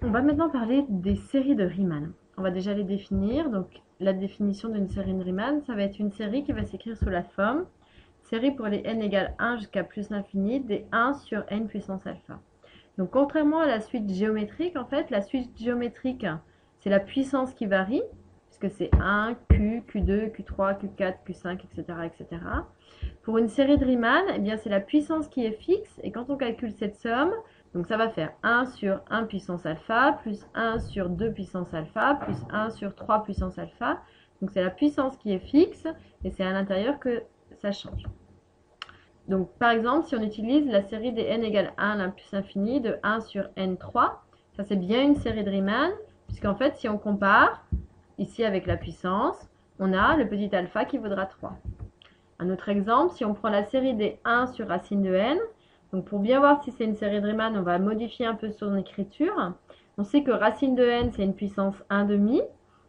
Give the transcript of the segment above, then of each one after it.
On va maintenant parler des séries de Riemann. On va déjà les définir. Donc, la définition d'une série de Riemann, ça va être une série qui va s'écrire sous la forme série pour les n égale 1 jusqu'à plus l'infini des 1 sur n puissance alpha. Donc, contrairement à la suite géométrique, en fait, la suite géométrique, c'est la puissance qui varie, puisque c'est 1, Q, Q2, Q3, Q4, Q5, etc., etc. Pour une série de Riemann, eh bien, c'est la puissance qui est fixe, et quand on calcule cette somme, donc ça va faire 1 sur 1 puissance alpha, plus 1 sur 2 puissance alpha, plus 1 sur 3 puissance alpha. Donc c'est la puissance qui est fixe, et c'est à l'intérieur que ça change. Donc par exemple, si on utilise la série des n égale 1 à plus infini de 1 sur n3, ça c'est bien une série de Riemann, puisqu'en fait si on compare, ici avec la puissance, on a le petit alpha qui vaudra 3. Un autre exemple, si on prend la série des 1 sur racine de n, donc pour bien voir si c'est une série de Riemann, on va modifier un peu son écriture. On sait que racine de n, c'est une puissance 1,5.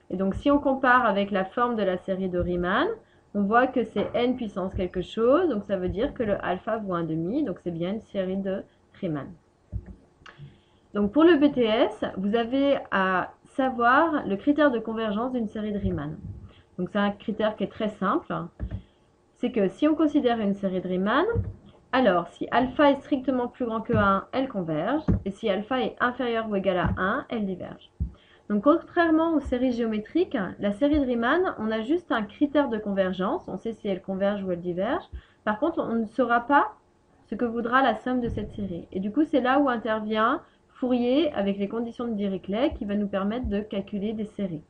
Et donc si on compare avec la forme de la série de Riemann, on voit que c'est n puissance quelque chose, donc ça veut dire que le alpha vaut 1,5, donc c'est bien une série de Riemann. Donc pour le BTS, vous avez à savoir le critère de convergence d'une série de Riemann. Donc c'est un critère qui est très simple. C'est que si on considère une série de Riemann, alors si alpha est strictement plus grand que 1, elle converge, et si alpha est inférieur ou égal à 1, elle diverge. Donc contrairement aux séries géométriques, la série de Riemann, on a juste un critère de convergence, on sait si elle converge ou elle diverge. Par contre, on ne saura pas ce que vaudra la somme de cette série. Et du coup, c'est là où intervient Fourier avec les conditions de Dirichlet qui va nous permettre de calculer des séries.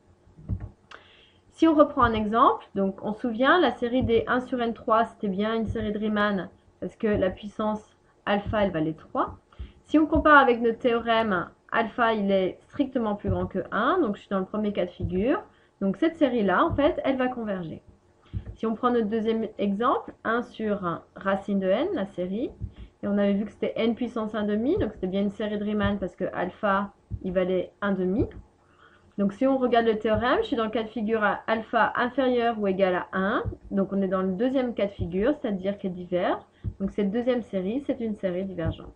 Si on reprend un exemple, donc on se souvient, la série des 1 sur n3, c'était bien une série de Riemann parce que la puissance alpha, elle valait 3. Si on compare avec notre théorème, alpha, il est strictement plus grand que 1, donc je suis dans le premier cas de figure. Donc cette série-là, en fait, elle va converger. Si on prend notre deuxième exemple, 1 sur racine de n, la série, et on avait vu que c'était n puissance 1,5, donc c'était bien une série de Riemann parce que alpha, il valait 1,5. Donc si on regarde le théorème, je suis dans le cas de figure à alpha inférieur ou égal à 1. Donc on est dans le deuxième cas de figure, c'est-à-dire qu'elle diverge. Donc cette deuxième série, c'est une série divergente.